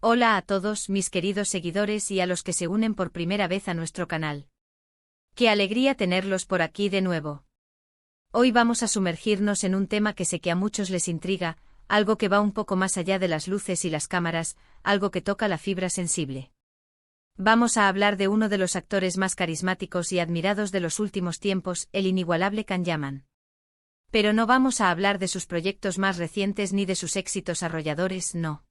Hola a todos mis queridos seguidores y a los que se unen por primera vez a nuestro canal. ¡Qué alegría tenerlos por aquí de nuevo! Hoy vamos a sumergirnos en un tema que sé que a muchos les intriga, algo que va un poco más allá de las luces y las cámaras, algo que toca la fibra sensible. Vamos a hablar de uno de los actores más carismáticos y admirados de los últimos tiempos, el inigualable Can Yaman. Pero no vamos a hablar de sus proyectos más recientes ni de sus éxitos arrolladores, no.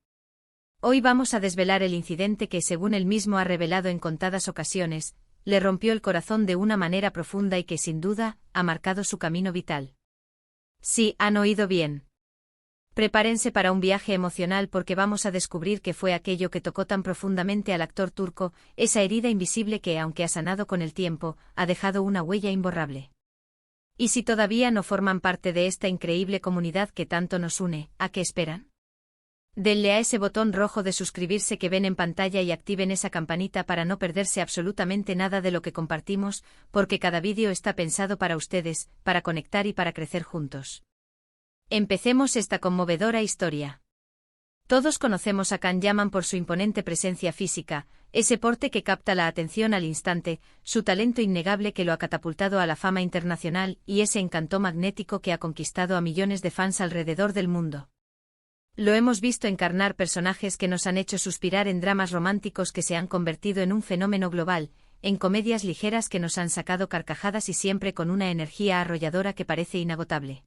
Hoy vamos a desvelar el incidente que, según él mismo ha revelado en contadas ocasiones, le rompió el corazón de una manera profunda y que, sin duda, ha marcado su camino vital. Sí, han oído bien. Prepárense para un viaje emocional porque vamos a descubrir qué fue aquello que tocó tan profundamente al actor turco, esa herida invisible que, aunque ha sanado con el tiempo, ha dejado una huella imborrable. Y si todavía no forman parte de esta increíble comunidad que tanto nos une, ¿a qué esperan? Denle a ese botón rojo de suscribirse que ven en pantalla y activen esa campanita para no perderse absolutamente nada de lo que compartimos, porque cada vídeo está pensado para ustedes, para conectar y para crecer juntos. Empecemos esta conmovedora historia. Todos conocemos a Can Yaman por su imponente presencia física, ese porte que capta la atención al instante, su talento innegable que lo ha catapultado a la fama internacional y ese encanto magnético que ha conquistado a millones de fans alrededor del mundo. Lo hemos visto encarnar personajes que nos han hecho suspirar en dramas románticos que se han convertido en un fenómeno global, en comedias ligeras que nos han sacado carcajadas y siempre con una energía arrolladora que parece inagotable.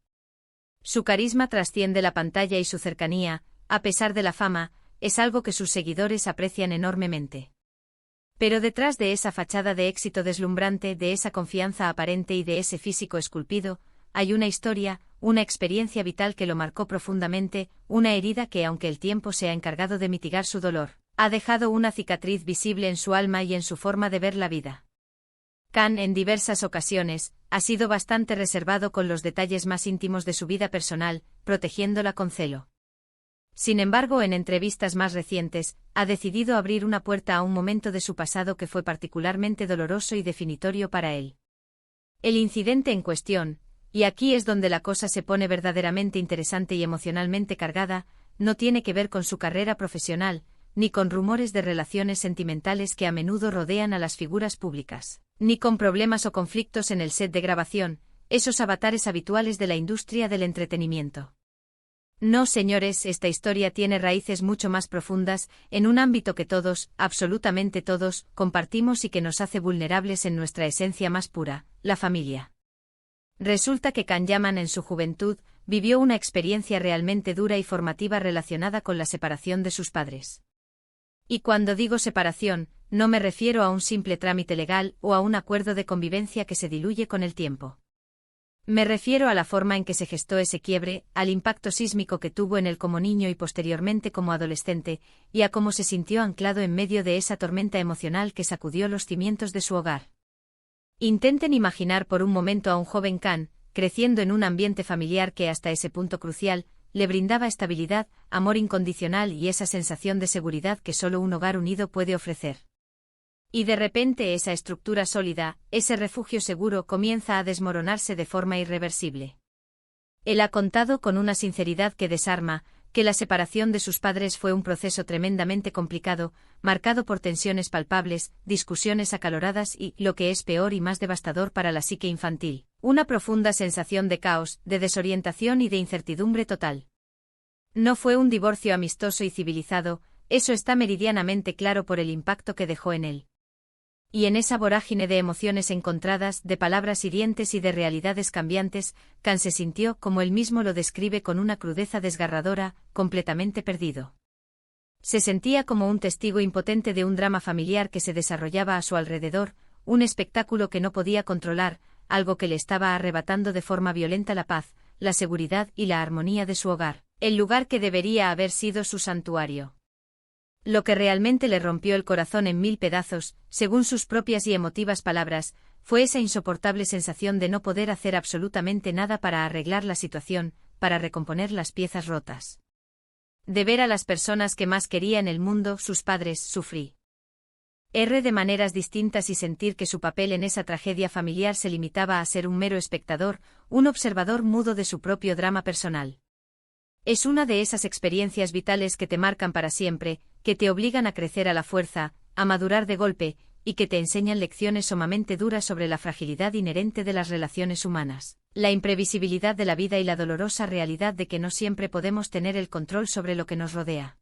Su carisma trasciende la pantalla y su cercanía, a pesar de la fama, es algo que sus seguidores aprecian enormemente. Pero detrás de esa fachada de éxito deslumbrante, de esa confianza aparente y de ese físico esculpido, hay una historia, una experiencia vital que lo marcó profundamente, una herida que, aunque el tiempo se ha encargado de mitigar su dolor, ha dejado una cicatriz visible en su alma y en su forma de ver la vida. Can, en diversas ocasiones, ha sido bastante reservado con los detalles más íntimos de su vida personal, protegiéndola con celo. Sin embargo, en entrevistas más recientes, ha decidido abrir una puerta a un momento de su pasado que fue particularmente doloroso y definitorio para él. El incidente en cuestión, y aquí es donde la cosa se pone verdaderamente interesante y emocionalmente cargada, no tiene que ver con su carrera profesional, ni con rumores de relaciones sentimentales que a menudo rodean a las figuras públicas, ni con problemas o conflictos en el set de grabación, esos avatares habituales de la industria del entretenimiento. No, señores, esta historia tiene raíces mucho más profundas, en un ámbito que todos, absolutamente todos, compartimos y que nos hace vulnerables en nuestra esencia más pura, la familia. Resulta que Can Yaman en su juventud vivió una experiencia realmente dura y formativa relacionada con la separación de sus padres. Y cuando digo separación, no me refiero a un simple trámite legal o a un acuerdo de convivencia que se diluye con el tiempo. Me refiero a la forma en que se gestó ese quiebre, al impacto sísmico que tuvo en él como niño y posteriormente como adolescente, y a cómo se sintió anclado en medio de esa tormenta emocional que sacudió los cimientos de su hogar. Intenten imaginar por un momento a un joven Can, creciendo en un ambiente familiar que hasta ese punto crucial, le brindaba estabilidad, amor incondicional y esa sensación de seguridad que solo un hogar unido puede ofrecer. Y de repente esa estructura sólida, ese refugio seguro comienza a desmoronarse de forma irreversible. Él ha contado con una sinceridad que desarma, que la separación de sus padres fue un proceso tremendamente complicado, marcado por tensiones palpables, discusiones acaloradas y, lo que es peor y más devastador para la psique infantil, una profunda sensación de caos, de desorientación y de incertidumbre total. No fue un divorcio amistoso y civilizado, eso está meridianamente claro por el impacto que dejó en él. Y en esa vorágine de emociones encontradas, de palabras hirientes y de realidades cambiantes, Can se sintió, como él mismo lo describe con una crudeza desgarradora, completamente perdido. Se sentía como un testigo impotente de un drama familiar que se desarrollaba a su alrededor, un espectáculo que no podía controlar, algo que le estaba arrebatando de forma violenta la paz, la seguridad y la armonía de su hogar, el lugar que debería haber sido su santuario. Lo que realmente le rompió el corazón en mil pedazos, según sus propias y emotivas palabras, fue esa insoportable sensación de no poder hacer absolutamente nada para arreglar la situación, para recomponer las piezas rotas. De ver a las personas que más quería en el mundo, sus padres, sufrir de maneras distintas y sentir que su papel en esa tragedia familiar se limitaba a ser un mero espectador, un observador mudo de su propio drama personal. Es una de esas experiencias vitales que te marcan para siempre, que te obligan a crecer a la fuerza, a madurar de golpe, y que te enseñan lecciones sumamente duras sobre la fragilidad inherente de las relaciones humanas, la imprevisibilidad de la vida y la dolorosa realidad de que no siempre podemos tener el control sobre lo que nos rodea.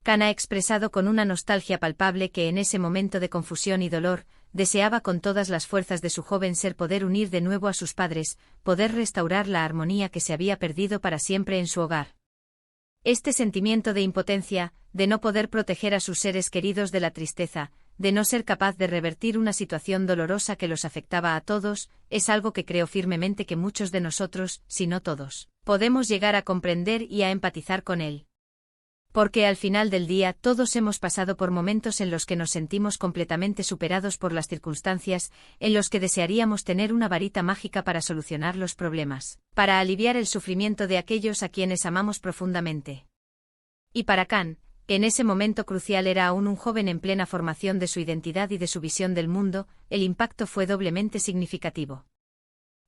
Khan ha expresado con una nostalgia palpable que en ese momento de confusión y dolor, deseaba con todas las fuerzas de su joven ser poder unir de nuevo a sus padres, poder restaurar la armonía que se había perdido para siempre en su hogar. Este sentimiento de impotencia, de no poder proteger a sus seres queridos de la tristeza, de no ser capaz de revertir una situación dolorosa que los afectaba a todos, es algo que creo firmemente que muchos de nosotros, si no todos, podemos llegar a comprender y a empatizar con él. Porque al final del día todos hemos pasado por momentos en los que nos sentimos completamente superados por las circunstancias, en los que desearíamos tener una varita mágica para solucionar los problemas, para aliviar el sufrimiento de aquellos a quienes amamos profundamente. Y para Khan, en ese momento crucial era aún un joven en plena formación de su identidad y de su visión del mundo, el impacto fue doblemente significativo.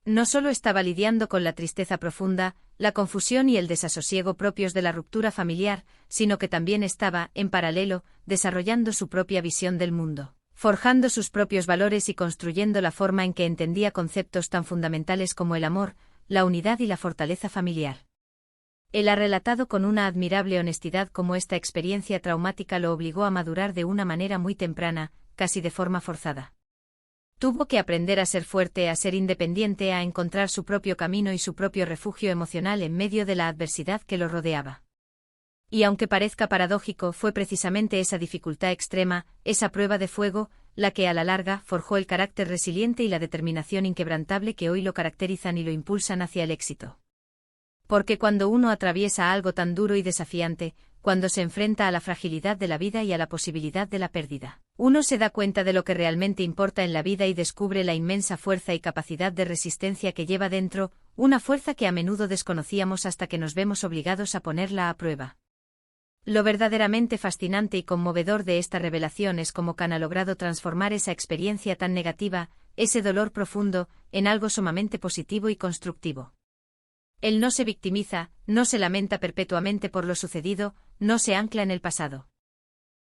No solo estaba lidiando con la tristeza profunda, la confusión y el desasosiego propios de la ruptura familiar, sino que también estaba, en paralelo, desarrollando su propia visión del mundo, forjando sus propios valores y construyendo la forma en que entendía conceptos tan fundamentales como el amor, la unidad y la fortaleza familiar. Él ha relatado con una admirable honestidad cómo esta experiencia traumática lo obligó a madurar de una manera muy temprana, casi de forma forzada. Tuvo que aprender a ser fuerte, a ser independiente, a encontrar su propio camino y su propio refugio emocional en medio de la adversidad que lo rodeaba. Y aunque parezca paradójico, fue precisamente esa dificultad extrema, esa prueba de fuego, la que a la larga forjó el carácter resiliente y la determinación inquebrantable que hoy lo caracterizan y lo impulsan hacia el éxito. Porque cuando uno atraviesa algo tan duro y desafiante, cuando se enfrenta a la fragilidad de la vida y a la posibilidad de la pérdida, uno se da cuenta de lo que realmente importa en la vida y descubre la inmensa fuerza y capacidad de resistencia que lleva dentro, una fuerza que a menudo desconocíamos hasta que nos vemos obligados a ponerla a prueba. Lo verdaderamente fascinante y conmovedor de esta revelación es cómo Khan ha logrado transformar esa experiencia tan negativa, ese dolor profundo, en algo sumamente positivo y constructivo. Él no se victimiza, no se lamenta perpetuamente por lo sucedido, no se ancla en el pasado.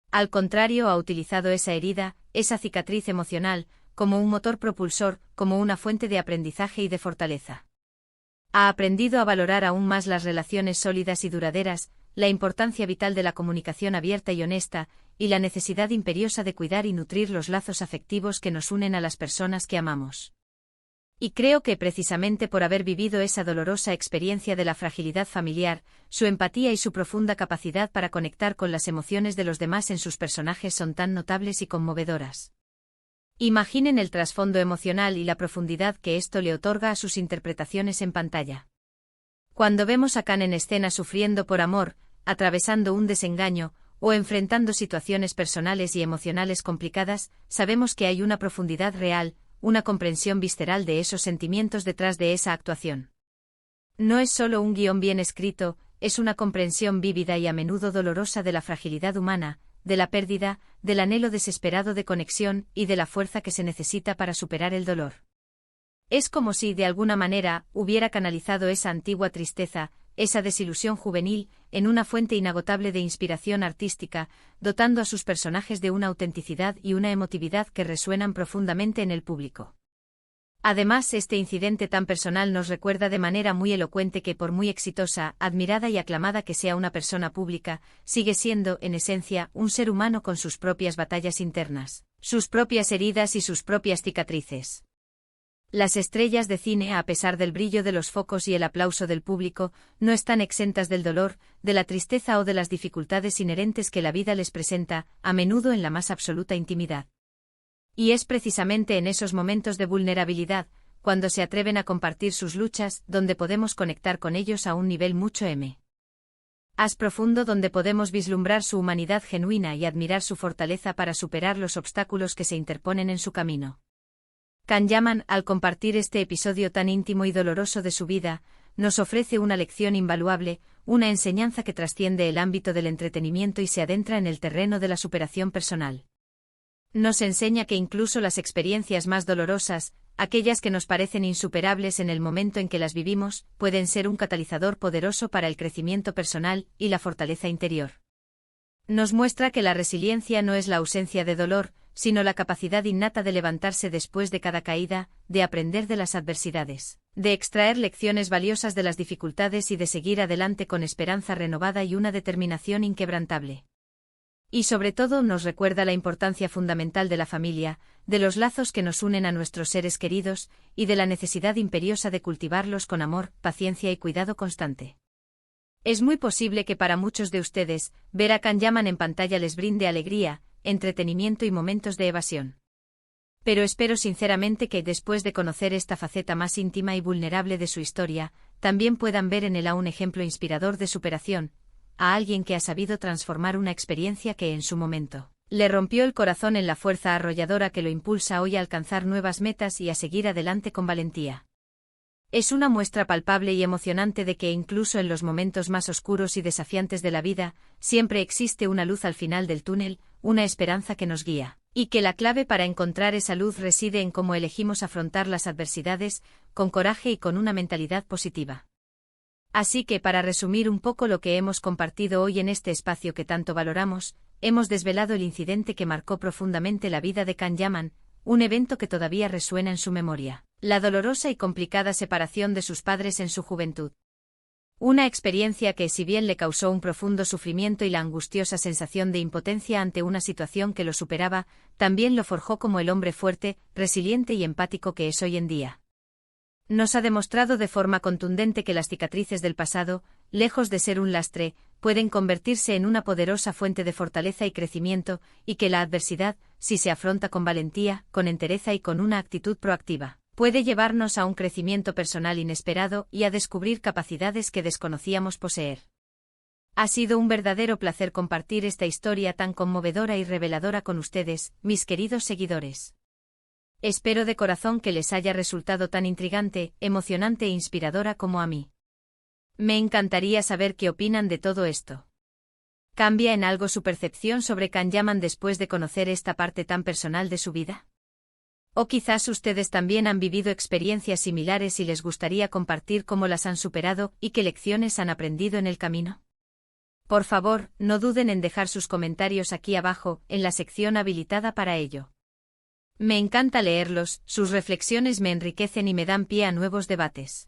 Al contrario, ha utilizado esa herida, esa cicatriz emocional, como un motor propulsor, como una fuente de aprendizaje y de fortaleza. Ha aprendido a valorar aún más las relaciones sólidas y duraderas, la importancia vital de la comunicación abierta y honesta, y la necesidad imperiosa de cuidar y nutrir los lazos afectivos que nos unen a las personas que amamos. Y creo que precisamente por haber vivido esa dolorosa experiencia de la fragilidad familiar, su empatía y su profunda capacidad para conectar con las emociones de los demás en sus personajes son tan notables y conmovedoras. Imaginen el trasfondo emocional y la profundidad que esto le otorga a sus interpretaciones en pantalla. Cuando vemos a Khan en escena sufriendo por amor, atravesando un desengaño, o enfrentando situaciones personales y emocionales complicadas, sabemos que hay una profundidad real, una comprensión visceral de esos sentimientos detrás de esa actuación. No es solo un guión bien escrito, es una comprensión vívida y a menudo dolorosa de la fragilidad humana, de la pérdida, del anhelo desesperado de conexión y de la fuerza que se necesita para superar el dolor. Es como si, de alguna manera, hubiera canalizado esa antigua tristeza, esa desilusión juvenil, en una fuente inagotable de inspiración artística, dotando a sus personajes de una autenticidad y una emotividad que resuenan profundamente en el público. Además, este incidente tan personal nos recuerda de manera muy elocuente que por muy exitosa, admirada y aclamada que sea una persona pública, sigue siendo, en esencia, un ser humano con sus propias batallas internas, sus propias heridas y sus propias cicatrices. Las estrellas de cine, a pesar del brillo de los focos y el aplauso del público, no están exentas del dolor, de la tristeza o de las dificultades inherentes que la vida les presenta, a menudo en la más absoluta intimidad. Y es precisamente en esos momentos de vulnerabilidad, cuando se atreven a compartir sus luchas, donde podemos conectar con ellos a un nivel mucho más profundo, donde podemos vislumbrar su humanidad genuina y admirar su fortaleza para superar los obstáculos que se interponen en su camino. Khan Yaman, al compartir este episodio tan íntimo y doloroso de su vida, nos ofrece una lección invaluable, una enseñanza que trasciende el ámbito del entretenimiento y se adentra en el terreno de la superación personal. Nos enseña que incluso las experiencias más dolorosas, aquellas que nos parecen insuperables en el momento en que las vivimos, pueden ser un catalizador poderoso para el crecimiento personal y la fortaleza interior. Nos muestra que la resiliencia no es la ausencia de dolor, sino la capacidad innata de levantarse después de cada caída, de aprender de las adversidades, de extraer lecciones valiosas de las dificultades y de seguir adelante con esperanza renovada y una determinación inquebrantable. Y sobre todo nos recuerda la importancia fundamental de la familia, de los lazos que nos unen a nuestros seres queridos, y de la necesidad imperiosa de cultivarlos con amor, paciencia y cuidado constante. Es muy posible que para muchos de ustedes, ver a Kanyaman en pantalla les brinde alegría, entretenimiento y momentos de evasión. Pero espero sinceramente que después de conocer esta faceta más íntima y vulnerable de su historia, también puedan ver en él a un ejemplo inspirador de superación, a alguien que ha sabido transformar una experiencia que en su momento le rompió el corazón en la fuerza arrolladora que lo impulsa hoy a alcanzar nuevas metas y a seguir adelante con valentía. Es una muestra palpable y emocionante de que incluso en los momentos más oscuros y desafiantes de la vida, siempre existe una luz al final del túnel, una esperanza que nos guía, y que la clave para encontrar esa luz reside en cómo elegimos afrontar las adversidades, con coraje y con una mentalidad positiva. Así que para resumir un poco lo que hemos compartido hoy en este espacio que tanto valoramos, hemos desvelado el incidente que marcó profundamente la vida de Kanyaman, un evento que todavía resuena en su memoria, la dolorosa y complicada separación de sus padres en su juventud. Una experiencia que, si bien le causó un profundo sufrimiento y la angustiosa sensación de impotencia ante una situación que lo superaba, también lo forjó como el hombre fuerte, resiliente y empático que es hoy en día. Nos ha demostrado de forma contundente que las cicatrices del pasado, lejos de ser un lastre, pueden convertirse en una poderosa fuente de fortaleza y crecimiento, y que la adversidad, si se afronta con valentía, con entereza y con una actitud proactiva, puede llevarnos a un crecimiento personal inesperado y a descubrir capacidades que desconocíamos poseer. Ha sido un verdadero placer compartir esta historia tan conmovedora y reveladora con ustedes, mis queridos seguidores. Espero de corazón que les haya resultado tan intrigante, emocionante e inspiradora como a mí. Me encantaría saber qué opinan de todo esto. ¿Cambia en algo su percepción sobre Kanyaman después de conocer esta parte tan personal de su vida? O quizás ustedes también han vivido experiencias similares y les gustaría compartir cómo las han superado y qué lecciones han aprendido en el camino. Por favor, no duden en dejar sus comentarios aquí abajo, en la sección habilitada para ello. Me encanta leerlos, sus reflexiones me enriquecen y me dan pie a nuevos debates.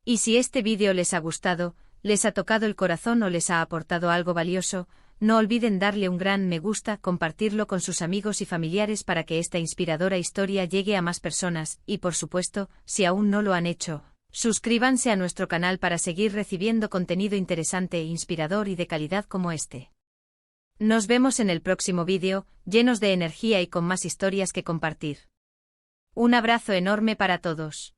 Y si este vídeo les ha gustado, les ha tocado el corazón o les ha aportado algo valioso, no olviden darle un gran me gusta, compartirlo con sus amigos y familiares para que esta inspiradora historia llegue a más personas, y por supuesto, si aún no lo han hecho, suscríbanse a nuestro canal para seguir recibiendo contenido interesante e inspirador y de calidad como este. Nos vemos en el próximo vídeo, llenos de energía y con más historias que compartir. Un abrazo enorme para todos.